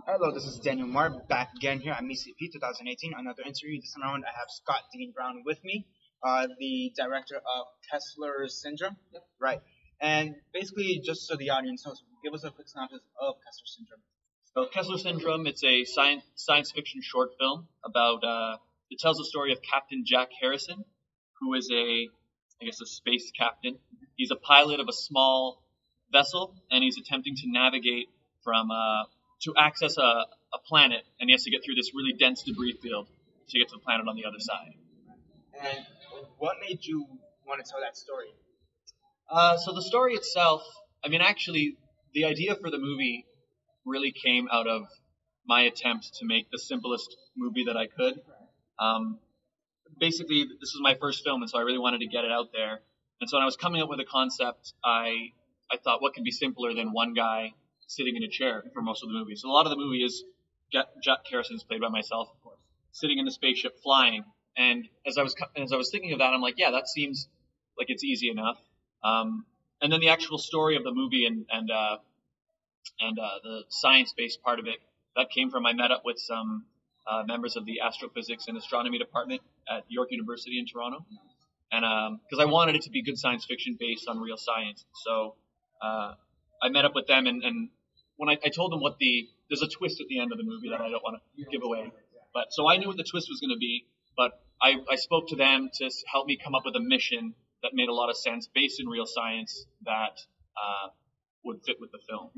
Hello, this is Daniel Mart back again here at MECP 2018. Another interview. This time around, I have Scott Dean Brown with me, the director of Kessler Syndrome. Yep. Right. And basically, just so the audience knows, give us a quick synopsis of Kessler Syndrome. So Kessler Syndrome, it's a science fiction short film about, it tells the story of Captain Jack Harrison, who is a space captain. He's a pilot of a small vessel, and he's attempting to navigate to access a planet, and he has to get through this really dense debris field to get to the planet on the other side. And what made you want to tell that story? So the story itself, actually, the idea for the movie really came out of my attempt to make the simplest movie that I could. Basically, this is my first film, and so I really wanted to get it out there. And so when I was coming up with a concept, I thought, what could be simpler than one guy sitting in a chair for most of the movie? So a lot of the movie is Jack Harrison is played by myself, of course, sitting in the spaceship flying. And as I was thinking of that, I'm like, yeah, that seems like it's easy enough. And then the actual story of the movie and the science-based part of it, that came from I met up with some members of the astrophysics and astronomy department at York University in Toronto, and because I wanted it to be good science fiction based on real science. So I met up with them, and when I told them there's a twist at the end of the movie that I don't want to give away, but so I knew what the twist was going to be, but I spoke to them to help me come up with a mission that made a lot of sense based in real science that would fit with the film.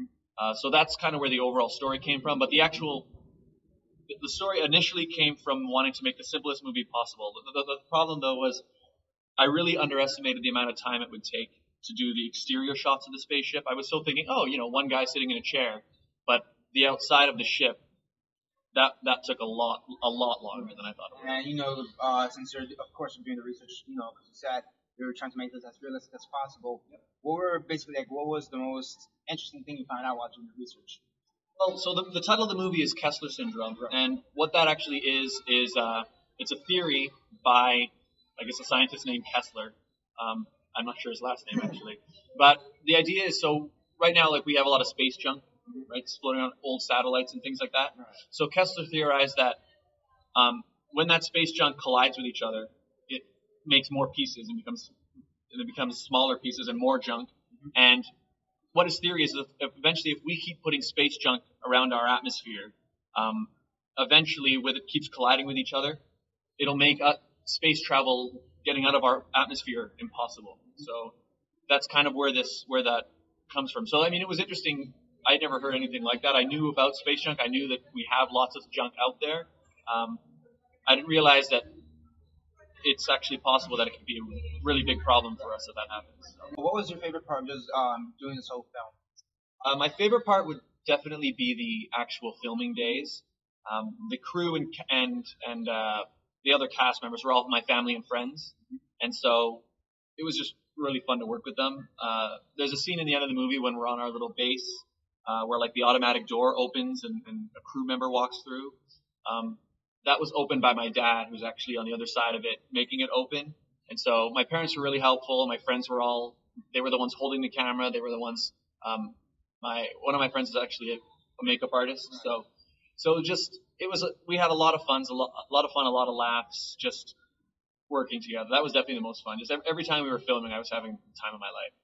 So that's kind of where the overall story came from. But the story initially came from wanting to make the simplest movie possible. The problem, though, was I really underestimated the amount of time it would take to do the exterior shots of the spaceship. I was still thinking, one guy sitting in a chair. But the outside of the ship, that took a lot longer than I thought it would. And since you're of course doing the research, because you said you were trying to make this as realistic as possible. Yep. What was the most interesting thing you found out while doing the research? Well, so the title of the movie is Kessler Syndrome, right. And what that actually is it's a theory by, I guess, a scientist named Kessler. I'm not sure his last name actually, but the idea is, so right now, like, we have a lot of space junk, right, it's floating on old satellites and things like that. Right. So Kessler theorized that when that space junk collides with each other, it makes more pieces and it becomes smaller pieces and more junk. Mm-hmm. And what his theory is, eventually, if we keep putting space junk around our atmosphere, eventually, with it keeps colliding with each other, it'll make space travel, getting out of our atmosphere, impossible. So that's kind of where that comes from. So it was interesting. I'd never heard anything like that. I knew about space junk. I knew that we have lots of junk out there. I didn't realize that it's actually possible that it could be a really big problem for us if that happens. What was your favorite part of just doing this whole film? My favorite part would definitely be the actual filming days. The crew and the other cast members were all my family and friends, and so it was just really fun to work with them. There's a scene in the end of the movie when we're on our little base where, like, the automatic door opens and a crew member walks through. That was opened by my dad, who's actually on the other side of it, making it open. And so my parents were really helpful. My friends were they were the ones holding the camera. They were the ones, one of my friends is actually a makeup artist. So we had a lot of fun, a lot of laughs, just working together. That was definitely the most fun. Just every time we were filming, I was having the time of my life.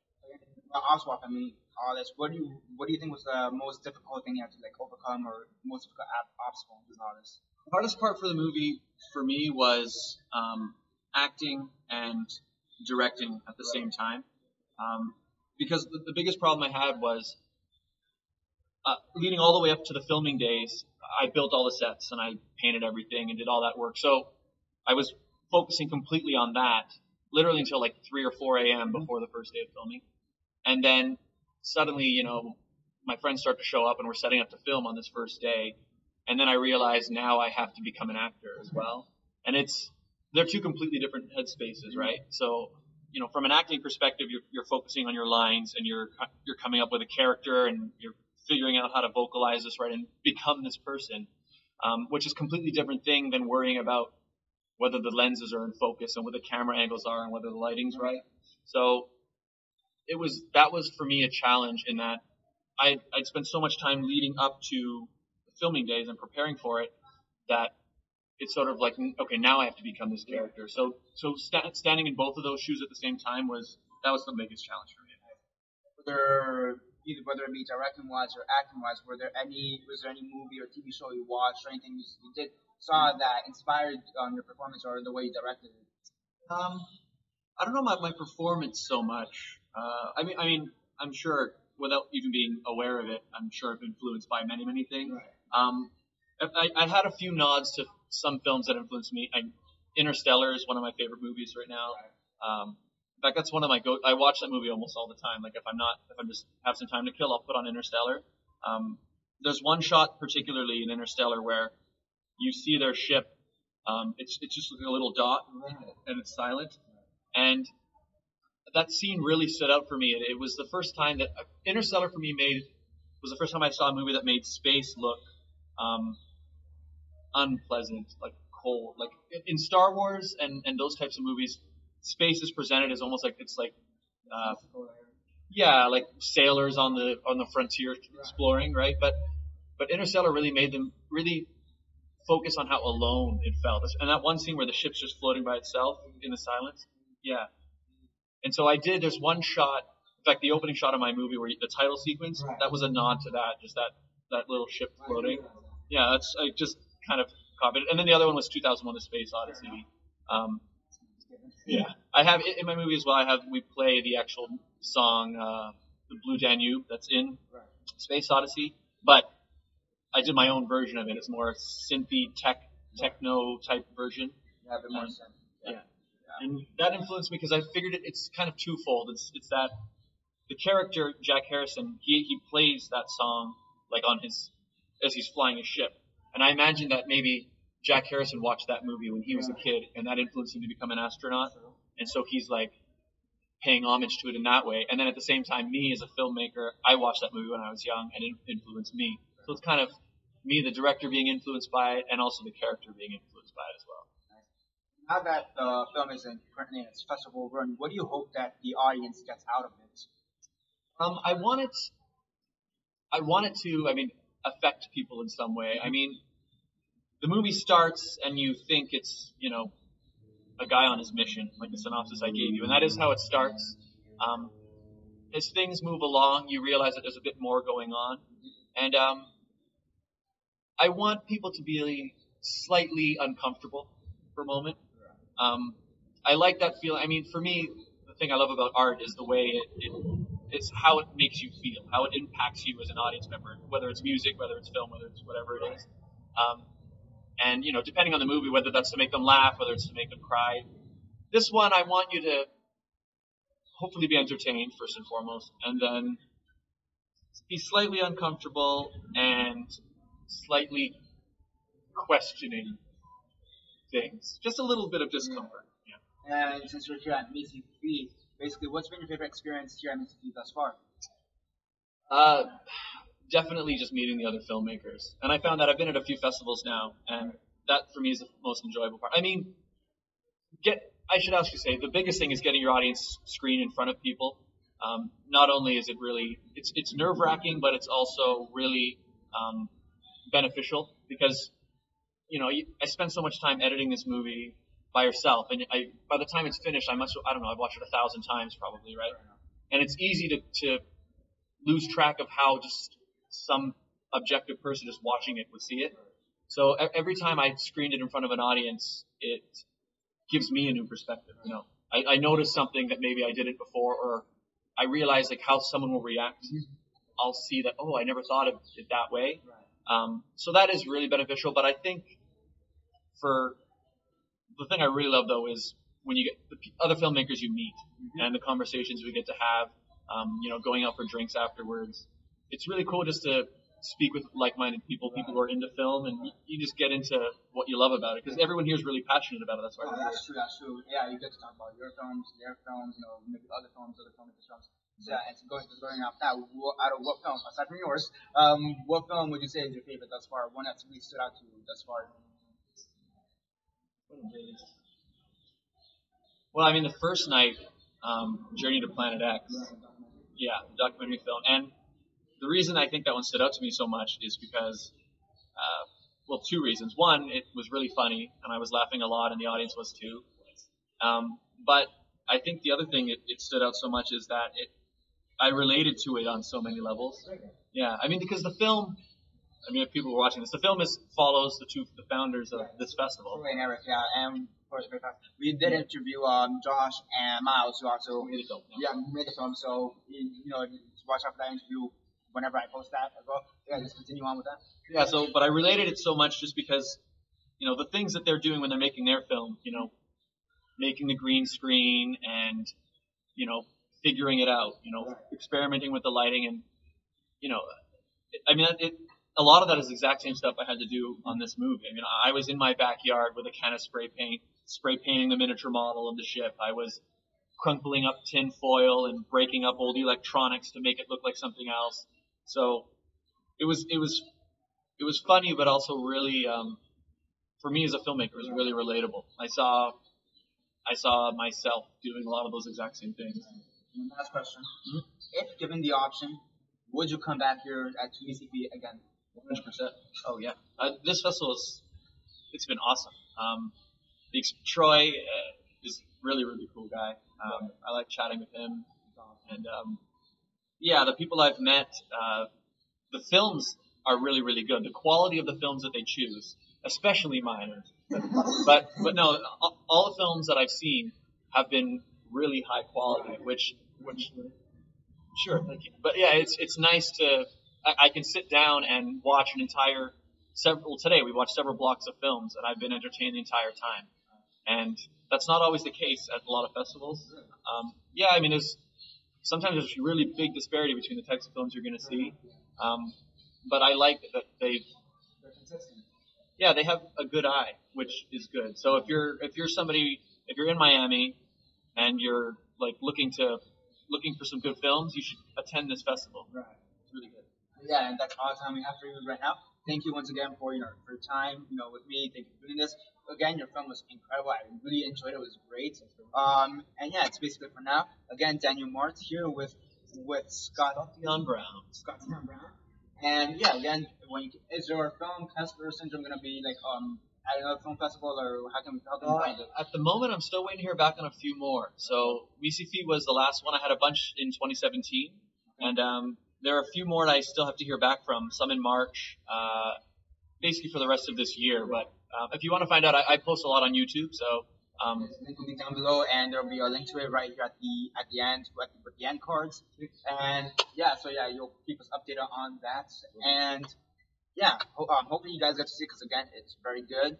Oswald, all this. What do you think was the most difficult thing you had to overcome, or most difficult obstacle in all this? The hardest part for the movie for me was acting and directing at the same time, because the biggest problem I had was leading all the way up to the filming days. I built all the sets and I painted everything and did all that work. So I was focusing completely on that, literally until like 3 or 4 a.m. before the first day of filming. And then suddenly, my friends start to show up and we're setting up to film on this first day. And then I realized now I have to become an actor as well. And they're two completely different headspaces, right? So, from an acting perspective, you're focusing on your lines and you're coming up with a character and you're figuring out how to vocalize this, right, and become this person, which is a completely different thing than worrying about whether the lenses are in focus and what the camera angles are and whether the lighting's right. So that was for me a challenge in that I'd spent so much time leading up to the filming days and preparing for it that it's sort of like, okay, now I have to become this character. So standing in both of those shoes at the same time was the biggest challenge for me. Whether it be directing wise or acting wise, was there any movie or TV show you watched or anything you saw that inspired your performance or the way you directed it? I don't know about my performance so much. I mean, I'm sure without even being aware of it, I'm sure I'm influenced by many things. Right. I had a few nods to some films that influenced me. Interstellar is one of my favorite movies right now. In fact, that's one of my I watch that movie almost all the time. Like if I'm just have some time to kill, I'll put on Interstellar. There's one shot particularly in Interstellar where you see their ship. It's just like a little dot and it's silent. And that scene really stood out for me. It was the first time that Interstellar for me was the first time I saw a movie that made space look unpleasant, like cold. Like in Star Wars and those types of movies, space is presented as almost like it's like like sailors on the frontier exploring, right? But Interstellar really made them really focus on how alone it felt. And that one scene where the ship's just floating by itself in the silence. Yeah. And so there's one shot, in fact, the opening shot of my movie where the title sequence, that was a nod to that, just that little ship floating. Yeah, I just kind of copied it. And then the other one was 2001: A Space Odyssey. Yeah. I have, in my movie as well, we play the actual song, The Blue Danube, that's in Space Odyssey, but I did my own version of it. It's more synthy, techno type version. Yeah, a bit more synth. Yeah. And that influenced me because I figured it's kind of twofold. It's that the character Jack Harrison, he plays that song like as he's flying a ship, and I imagine that maybe Jack Harrison watched that movie when he was a kid, and that influenced him to become an astronaut, and so he's like paying homage to it in that way. And then at the same time, me as a filmmaker, I watched that movie when I was young, and it influenced me. So it's kind of me, the director, being influenced by it, and also the character being influenced by it as well. Now that the film is currently in its festival run, what do you hope that the audience gets out of it? I want it to, affect people in some way. I mean, the movie starts and you think it's, a guy on his mission, like the synopsis I gave you, and that is how it starts. As things move along, you realize that there's a bit more going on, and I want people to be slightly uncomfortable for a moment. I like that feeling. I mean, for me, the thing I love about art is the way it's how it makes you feel, how it impacts you as an audience member, whether it's music, whether it's film, whether it's whatever it is. And, depending on the movie, whether that's to make them laugh, whether it's to make them cry. This one, I want you to hopefully be entertained, first and foremost, and then be slightly uncomfortable and slightly questioning things. Just a little bit of discomfort. Yeah. And since you're here at IMDb, basically, what's been your favorite experience here at IMDb thus far? Definitely just meeting the other filmmakers. And I found that I've been at a few festivals now, and that for me is the most enjoyable part. I mean, I should actually say, the biggest thing is getting your audience screen in front of people. Not only is it really, it's nerve-wracking, but it's also really beneficial because, I spend so much time editing this movie by yourself, and by the time it's finished, I've watched it 1,000 times probably, right? And it's easy to lose track of how just some objective person just watching it would see it. So every time I screened it in front of an audience, it gives me a new perspective. I notice something that maybe I didn't before, or I realize like how someone will react. I'll see that, I never thought of it that way. So that is really beneficial. But I think the thing I really love though is when you get the other filmmakers you meet and the conversations we get to have, going out for drinks afterwards. It's really cool just to speak with like-minded people who are into film, and you just get into what you love about it because everyone here is really passionate about it. That's why. That's true. Yeah, you get to talk about your films, their films, maybe other filmmakers' films. Yeah, and going off that, out of what film, aside from yours, what film would you say is your favorite thus far? One that's really stood out to you thus far? Well, I mean, the first night, Journey to Planet X. Yeah, the documentary film. And the reason I think that one stood out to me so much is because Well, two reasons. One, it was really funny, and I was laughing a lot, and the audience was too. But I think the other thing it stood out so much is that I related to it on so many levels. Yeah, I mean, because the film, I mean, if people were watching this, the film follows the founders of this festival. And Eric, yeah, and of course, we did interview Josh and Miles, who also Made the film. made the film. So just watch out for that interview whenever I post that as well. Yeah, just continue on with that. Yeah, but I related it so much just because, the things that they're doing when they're making their film, making the green screen and, figuring it out, experimenting with the lighting and, I mean, a lot of that is the exact same stuff I had to do on this movie. I mean, I was in my backyard with a can of spray painting the miniature model of the ship. I was crumpling up tin foil and breaking up old electronics to make it look like something else. So it was funny, but also really, for me as a filmmaker, it was really relatable. I saw myself doing a lot of those exact same things. Last question. Mm-hmm. If given the option, would you come back here at UCP again? 100%. Oh yeah. This festival it's been awesome. Troy is really, really cool guy. I like chatting with him. And the people I've met, the films are really, really good. The quality of the films that they choose, especially mine. But no, all the films that I've seen have been really high quality, which sure, thank you. But yeah, it's nice to I can sit down and watch today we watched several blocks of films and I've been entertained the entire time. And that's not always the case at a lot of festivals. I mean sometimes there's a really big disparity between the types of films you're going to see. But I like that they're consistent. Yeah, they have a good eye, which is good. So if you're in Miami and you're like looking for some good films, you should attend this festival. Right. It's really good. Yeah, and that's all the time we have for you right now. Thank you once again for your time, with me. Thank you for doing this. Again, your film was incredible. I really enjoyed it. It was great. And yeah, it's basically for now. Again, Daniel Mart here with Dion Brown. Scott Dion Brown. And yeah, again, is your film Kessler Syndrome gonna be like at another film festival, or how can we find it? At the moment, I'm still waiting to hear back on a few more. So Misifi was the last one. I had a bunch in 2017, and there are a few more that I still have to hear back from. Some in March, basically for the rest of this year. But if you want to find out, I post a lot on YouTube. So the link will be down below, and there'll be a link to it right here at the end with the end cards. And you'll keep us updated on that. And hopefully you guys get to see it because again, it's very good.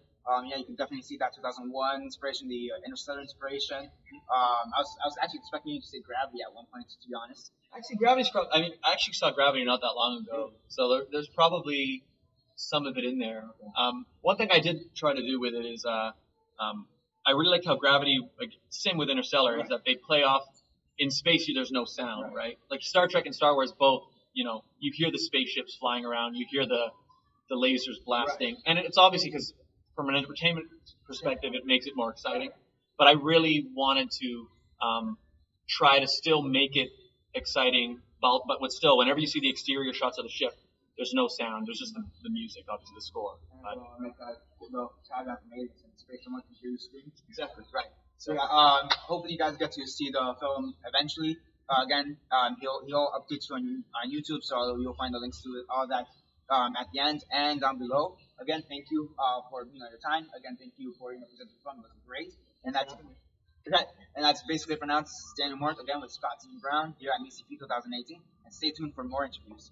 You can definitely see that 2001 inspiration, the Interstellar inspiration. I was actually expecting you to say Gravity at one point, to be honest. Actually, Gravity's I actually saw Gravity not that long ago, so there's probably some of it in there. One thing I did try to do with it is I really like how Gravity, same with Interstellar, is that they play off in space. There's no sound, right? Like Star Trek and Star Wars both. You hear the spaceships flying around, you hear the lasers blasting, and it's obviously because from an entertainment perspective, it makes it more exciting. But I really wanted to try to still make it exciting, but still, whenever you see the exterior shots of the ship, there's no sound. There's just the music, obviously the score. Exactly, right. So hopefully you guys get to see the film eventually. Again, he'll update you on YouTube, so you'll find the links to it, all that at the end and down below. Again, thank you for your time. Again, thank you for presenting the film. It was great, and that's basically for now. This is Daniel Mart again with Scott Dion Brown here at IMDb 2018, and stay tuned for more interviews.